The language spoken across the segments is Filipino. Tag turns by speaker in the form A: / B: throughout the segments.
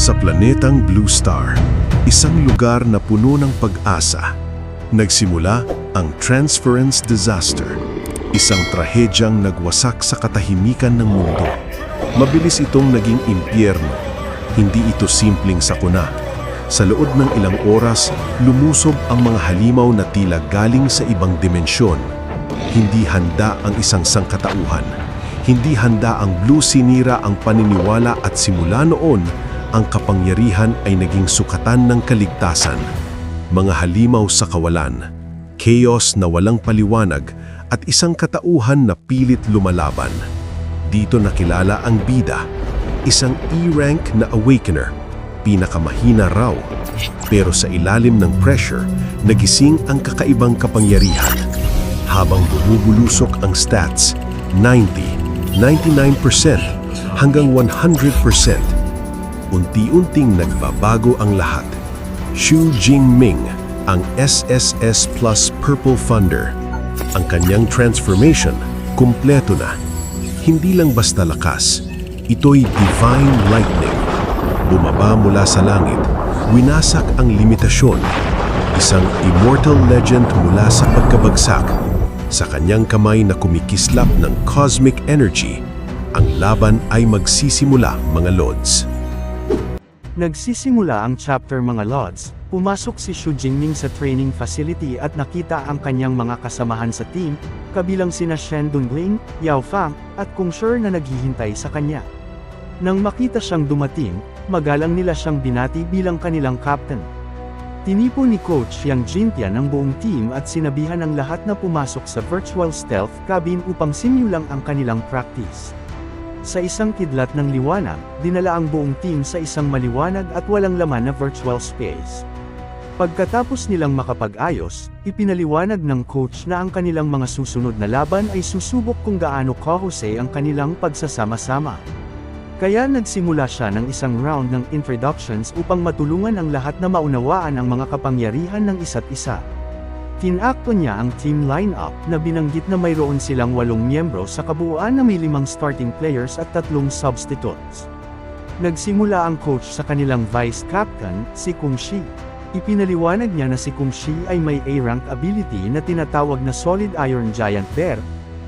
A: Sa planetang Blue Star, isang lugar na puno ng pag-asa, nagsimula ang Transference Disaster, isang trahedyang nagwasak sa katahimikan ng mundo. Mabilis itong naging impyerno. Hindi ito simpleng sakuna. Sa loob ng ilang oras, lumusob ang mga halimaw na tila galing sa ibang dimensyon. Hindi handa ang isang sangkatauhan. Hindi handa ang Blue sinira ang paniniwala at simula noon, ang kapangyarihan ay naging sukatan ng kaligtasan. Mga halimaw sa kawalan, chaos na walang paliwanag at isang katauhan na pilit lumalaban. Dito nakilala ang bida, isang E-rank na awakener, pinakamahina raw. Pero sa ilalim ng pressure, nagising ang kakaibang kapangyarihan. Habang bumubulusok ang stats, 90, 99%, hanggang 100%. Unti-unting nagbabago ang lahat. Xu Jingming, ang SSS Plus Purple Thunder. Ang kanyang transformation, kumpleto na. Hindi lang basta lakas, ito'y Divine Lightning. Bumaba mula sa langit, winasak ang limitasyon. Isang immortal legend mula sa pagkabagsak. Sa kanyang kamay na kumikislap ng cosmic energy, ang laban ay magsisimula, mga Lords.
B: Nagsisimula ang chapter, mga Lords. Pumasok si Xu Jingming sa training facility at nakita ang kanyang mga kasamahan sa team, kabilang sina Shen Dongling, Yao Fang, at Kung Shi na naghihintay sa kanya. Nang makita siyang dumating, magalang nila siyang binati bilang kanilang captain. Tinipo ni Coach Yang Jintian ang buong team at sinabihan ang lahat na pumasok sa virtual stealth cabin upang simulang ang kanilang practice. Sa isang kidlat ng liwanag, dinala ang buong team sa isang maliwanag at walang laman na virtual space. Pagkatapos nilang makapag-ayos, ipinaliwanag ng coach na ang kanilang mga susunod na laban ay susubok kung gaano kahusay ang kanilang pagsasama-sama. Kaya nagsimula siya ng isang round ng introductions upang matulungan ang lahat na maunawaan ang mga kapangyarihan ng isa't isa. Tinakto niya ang team lineup na binanggit na mayroon silang 8 miyembro sa kabuuan na may 5 starting players at 3 substitutes. Nagsimula ang coach sa kanilang vice captain, si Kung Shi. Ipinaliwanag niya na si Kung Shi ay may A-rank ability na tinatawag na Solid Iron Giant Bear,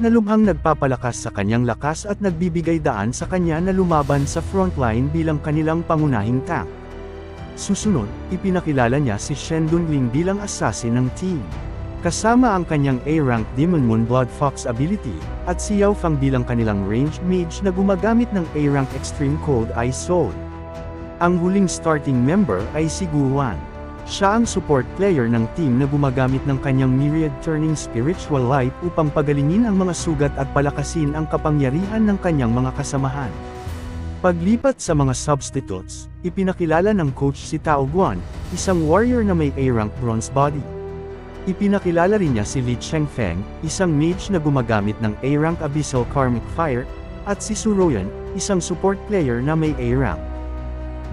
B: na lubhang nagpapalakas sa kanyang lakas at nagbibigay daan sa kanya na lumaban sa frontline bilang kanilang pangunahing tank. Susunod, ipinakilala niya si Shen Dongling bilang assassin ng team. Kasama ang kanyang A-rank Demon Moon Blood Fox ability, at si Yao Fang bilang kanilang ranged mage na gumagamit ng A-rank Extreme Cold Ice Soul. Ang huling starting member ay si Guan. Siya ang support player ng team na gumagamit ng kanyang Myriad Turning Spiritual Light upang pagalingin ang mga sugat at palakasin ang kapangyarihan ng kanyang mga kasamahan. Paglipat sa mga substitutes, ipinakilala ng coach si Tao Guan, isang warrior na may A-rank bronze body. Ipinakilala rin niya si Li Chengfeng, isang mage na gumagamit ng A-rank Abyssal Karmic Fire, at si Su Royan, isang support player na may A-rank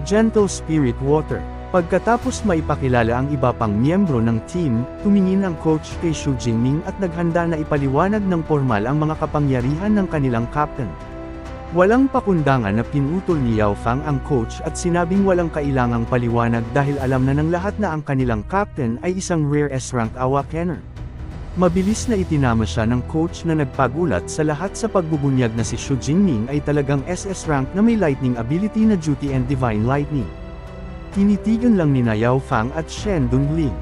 B: Gentle Spirit Water. Pagkatapos maipakilala ang iba pang miyembro ng team, tumingin ang coach kay Xu Jingming at naghanda na ipaliwanag ng formal ang mga kapangyarihan ng kanilang captain. Walang pakundangan na pinutol ni Yao Fang ang coach at sinabing walang kailangang paliwanag dahil alam na ng lahat na ang kanilang captain ay isang rare S-rank awakener. Mabilis na itinama siya ng coach na nagpagulat sa lahat sa pagbubunyag na si Xu Jingming ay talagang SS rank na may lightning ability na Duty and Divine Lightning. Tinitigan lang ni Yao Fang at Shen Dongling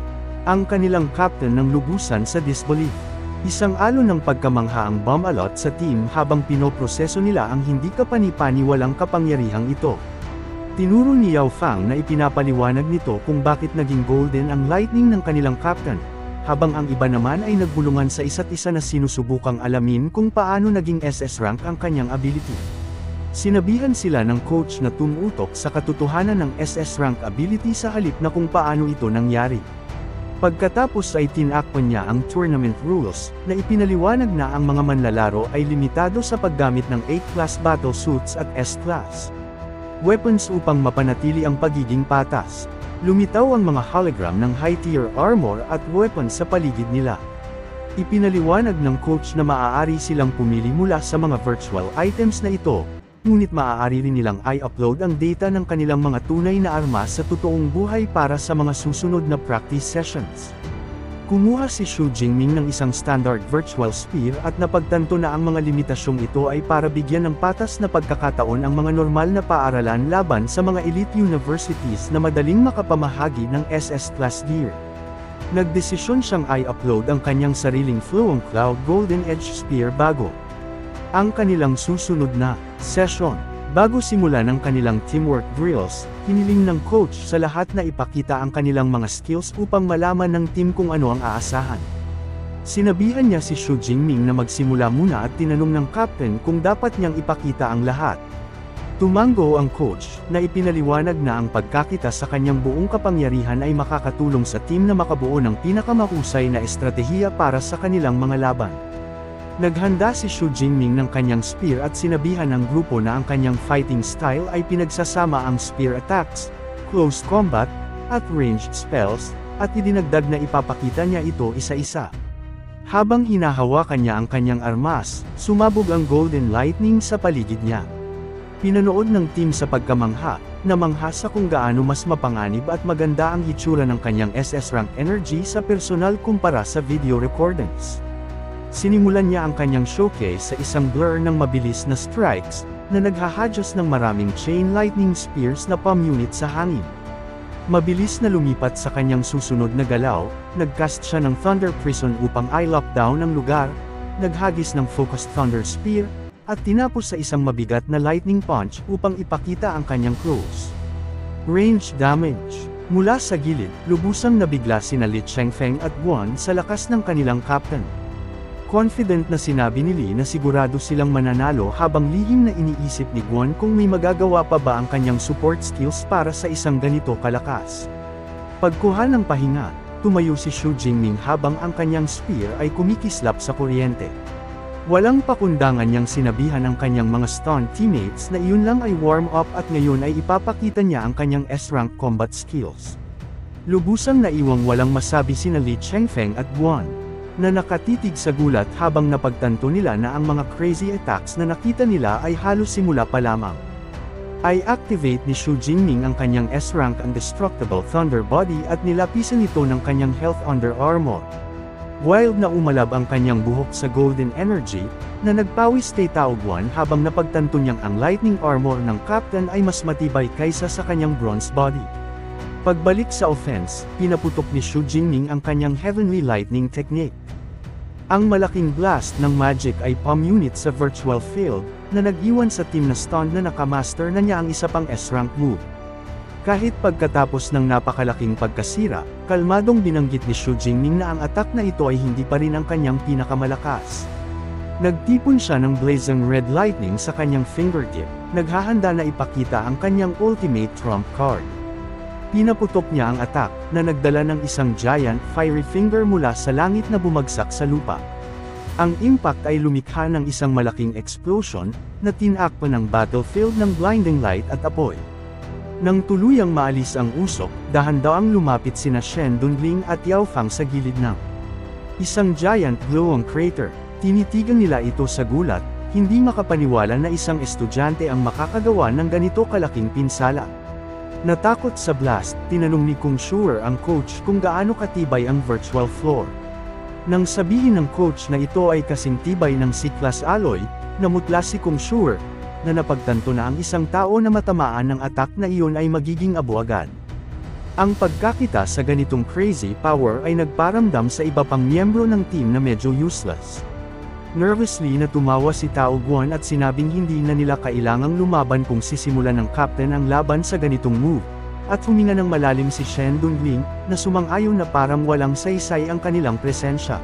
B: ang kanilang captain ng lubusan sa disbelief. Isang alon ng pagkamangha ang bumalot sa team habang pinoproseso nila ang hindi kapani-paniwalang kapangyarihang ito. Tinuro ni Yao Fang na ipinapaliwanag nito kung bakit naging golden ang lightning ng kanilang captain, habang ang iba naman ay nagbulungan sa isa't isa na sinusubukang alamin kung paano naging SS rank ang kanyang ability. Sinabihan sila ng coach na tumutok sa katotohanan ng SS rank ability sa halip na kung paano ito nangyari. Pagkatapos ay tinakpan niya ang tournament rules, na ipinaliwanag na ang mga manlalaro ay limitado sa paggamit ng A-class battle suits at S-class weapons upang mapanatili ang pagiging patas. Lumitaw ang mga hologram ng high-tier armor at weapons sa paligid nila. Ipinaliwanag ng coach na maaari silang pumili mula sa mga virtual items na ito, ngunit maaari rin nilang i-upload ang data ng kanilang mga tunay na armas sa totoong buhay para sa mga susunod na practice sessions. Kumuha si Xu Jingming ng isang standard virtual spear at napagtanto na ang mga limitasyong ito ay para bigyan ng patas na pagkakataon ang mga normal na paaralan laban sa mga elite universities na madaling makapamahagi ng SS class gear. Nagdesisyon siyang i-upload ang kanyang sariling Fluong Cloud Golden Edge Spear bago ang kanilang susunod na session. Bago simulan ang kanilang teamwork drills, hiniling ng coach sa lahat na ipakita ang kanilang mga skills upang malaman ng team kung ano ang aasahan. Sinabihan niya si Xu Jingming na magsimula muna at tinanong ng captain kung dapat niyang ipakita ang lahat. Tumango ang coach, na ipinaliwanag na ang pagkakita sa kanyang buong kapangyarihan ay makakatulong sa team na makabuo ng pinakamahusay na estratehiya para sa kanilang mga laban. Naghanda si Xu Jingming ng kanyang spear at sinabihan ng grupo na ang kanyang fighting style ay pinagsasama ang spear attacks, close combat, at ranged spells, at idinagdag na ipapakita niya ito isa-isa. Habang hinahawakan niya ang kanyang armas, sumabog ang Golden Lightning sa paligid niya. Pinanood ng team sa pagkamangha, namangha sa kung gaano mas mapanganib at maganda ang hitsura ng kanyang SS rank energy sa personal kumpara sa video recordings. Sinimulan niya ang kanyang showcase sa isang blur ng mabilis na strikes, na naghahadyos ng maraming chain lightning spears na pamunit sa hangin. Mabilis na lumipat sa kanyang susunod na galaw, nagcast siya ng Thunder Prison upang i-lockdown ang lugar, naghagis ng Focused Thunder Spear, at tinapos sa isang mabigat na Lightning Punch upang ipakita ang kanyang close range damage. Mula sa gilid, lubusang nabigla sina Li Chengfeng at Guan sa lakas ng kanilang captain. Confident na sinabi ni Li na sigurado silang mananalo habang lihim na iniisip ni Guan kung may magagawa pa ba ang kanyang support skills para sa isang ganito kalakas. Pagkuha ng pahinga, tumayo si Xu Jingming habang ang kanyang spear ay kumikislap sa kuryente. Walang pakundangan niyang sinabihan ang kanyang mga stunned teammates na iyon lang ay warm-up at ngayon ay ipapakita niya ang kanyang S-rank combat skills. Lubusang naiwang walang masabi sina Li Chengfeng at Guan, na nakatitig sa gulat habang napagtanto nila na ang mga crazy attacks na nakita nila ay halos simula pa lamang. I-activate ni Xu Jingming ang kanyang S-rank Indestructible Thunder Body at nilapisan ito ng kanyang Health Under Armor. Wild na umalab ang kanyang buhok sa Golden Energy, na nagpawis kay Tao Guan habang napagtanto niyang ang Lightning Armor ng Captain ay mas matibay kaysa sa kanyang Bronze Body. Pagbalik sa offense, pinaputok ni Xu Jingming ang kanyang Heavenly Lightning Technique. Ang malaking blast ng magic ay palm unit sa virtual field, na nag-iwan sa team na stunned na nakamaster na niya ang isa pang S-rank move. Kahit pagkatapos ng napakalaking pagkasira, kalmadong binanggit ni Xu Jingming na ang attack na ito ay hindi pa rin ang kanyang pinakamalakas. Nagtipon siya ng blazing red lightning sa kanyang fingertip, naghahanda na ipakita ang kanyang ultimate trump card. Pinaputok niya ang attack, na nagdala ng isang giant, fiery finger mula sa langit na bumagsak sa lupa. Ang impact ay lumikha ng isang malaking explosion, na tinakpan ng battlefield ng blinding light at apoy. Nang tuluyang maalis ang usok, dahan-daang lumapit sina Shen Dunling at Yao Fang sa gilid ng isang giant glowing crater. Tinitigan nila ito sa gulat, hindi makapaniwala na isang estudyante ang makakagawa ng ganito kalaking pinsala. Natakot sa blast, tinanong ni Kung Shuer ang coach kung gaano katibay ang virtual floor. Nang sabihin ng coach na ito ay kasing tibay ng C-class alloy, namutla si Kung Shuer, na napagtanto na ang isang tao na matamaan ng attack na iyon ay magiging abo agad. Ang pagkakita sa ganitong crazy power ay nagparamdam sa iba pang miyembro ng team na medyo useless. Nervously na tumawa si Tao Guan at sinabing hindi na nila kailangang lumaban kung sisimulan ng captain ang laban sa ganitong move, at huminga ng malalim si Shen Dunling, na sumang-ayon na parang walang saysay ang kanilang presensya.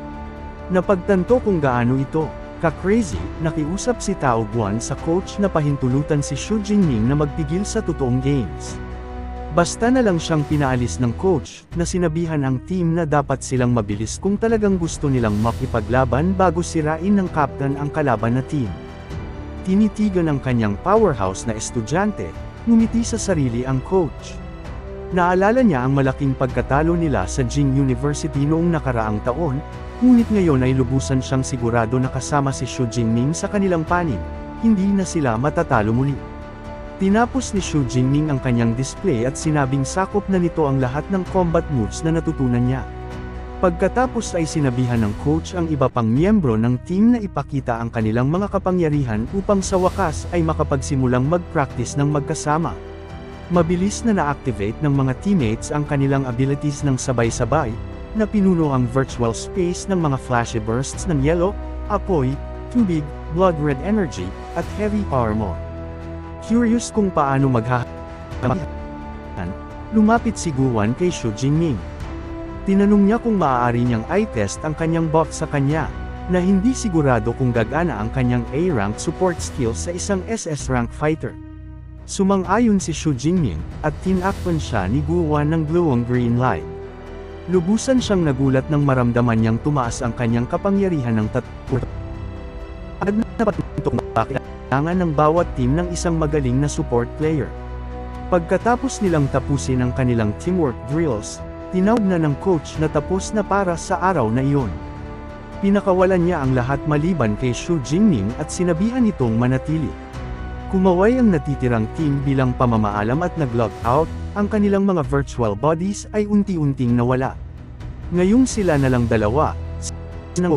B: Napagtanto kung gaano ito ka-crazy, nakiusap si Tao Guan sa coach na pahintulutan si Xu Jingming na magpigil sa totoong games. Basta na lang siyang pinaalis ng coach, na sinabihan ang team na dapat silang mabilis kung talagang gusto nilang makipaglaban bago sirain ng captain ang kalaban na team. Tinitigan ng kanyang powerhouse na estudyante, ngumiti sa sarili ang coach. Naalala niya ang malaking pagkatalo nila sa Jing University noong nakaraang taon, ngunit ngayon ay lubusan siyang sigurado na kasama si Xu Jingming sa kanilang panig, hindi na sila matatalo muli. Tinapos ni Xu Jingming ang kanyang display at sinabing sakop na nito ang lahat ng combat moves na natutunan niya. Pagkatapos ay sinabihan ng coach ang iba pang miyembro ng team na ipakita ang kanilang mga kapangyarihan upang sa wakas ay makapagsimulang mag-practice ng magkasama. Mabilis na na-activate ng mga teammates ang kanilang abilities ng sabay-sabay, na pinuno ang virtual space ng mga flashy bursts ng yellow, apoy, tubig, blood red energy, at heavy armor. Curious kung paano lumapit si Guwan kay Xu Jingming. Tinanong niya kung maaari niyang i-test ang kanyang buff sa kanya, na hindi sigurado kung gagana ang kanyang A-rank support skills sa isang SS rank fighter. Sumang-ayon si Xu Jingming, at tinakpan siya ni Guwan ng glowing green light. Lubusan siyang nagulat nang maramdaman niyang tumaas ang kanyang kapangyarihan ng tatlo. At napatuntok na kailangan ng bawat team ng isang magaling na support player. Pagkatapos nilang tapusin ang kanilang teamwork drills, tinawag na ng coach na tapos na para sa araw na iyon. Pinakawalan niya ang lahat maliban kay Xu Jingming at sinabihan itong manatili. Kumaway ang natitirang team bilang pamamaalam at nag-log out, ang kanilang mga virtual bodies ay unti-unting nawala. Ngayong sila na lang dalawa, ng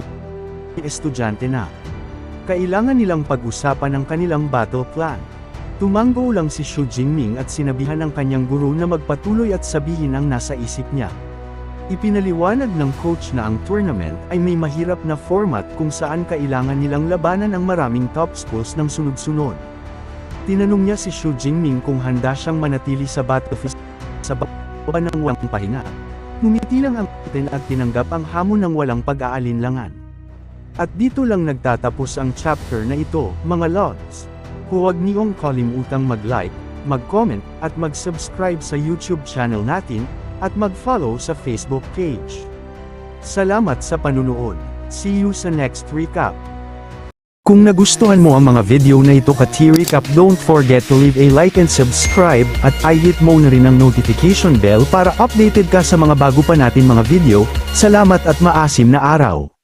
B: estudyante na. Kailangan nilang pag-usapan ang kanilang battle plan. Tumanggo lang si Xu Jingming at sinabihan ng kanyang guro na magpatuloy at sabihin ang nasa isip niya. Ipinaliwanag ng coach na ang tournament ay may mahirap na format kung saan kailangan nilang labanan ang maraming top schools ng sunod-sunod. Tinanong niya si Xu Jingming kung handa siyang manatili sa battlefield sa baba ng walang pahinga. Ngumiti lang ang kapatid at tinanggap ang hamon ng walang pag-aalinlangan. At dito lang nagtatapos ang chapter na ito, mga lods. Huwag niyong kalimutang mag-like, mag-comment, at mag-subscribe sa YouTube channel natin, at mag-follow sa Facebook page. Salamat sa panunood. See you sa next recap. Kung nagustuhan mo ang mga video na ito ka-T-Recap, don't forget to leave a like and subscribe, at i-hit mo na rin ang notification bell para updated ka sa mga bago pa natin mga video. Salamat at maasim na araw!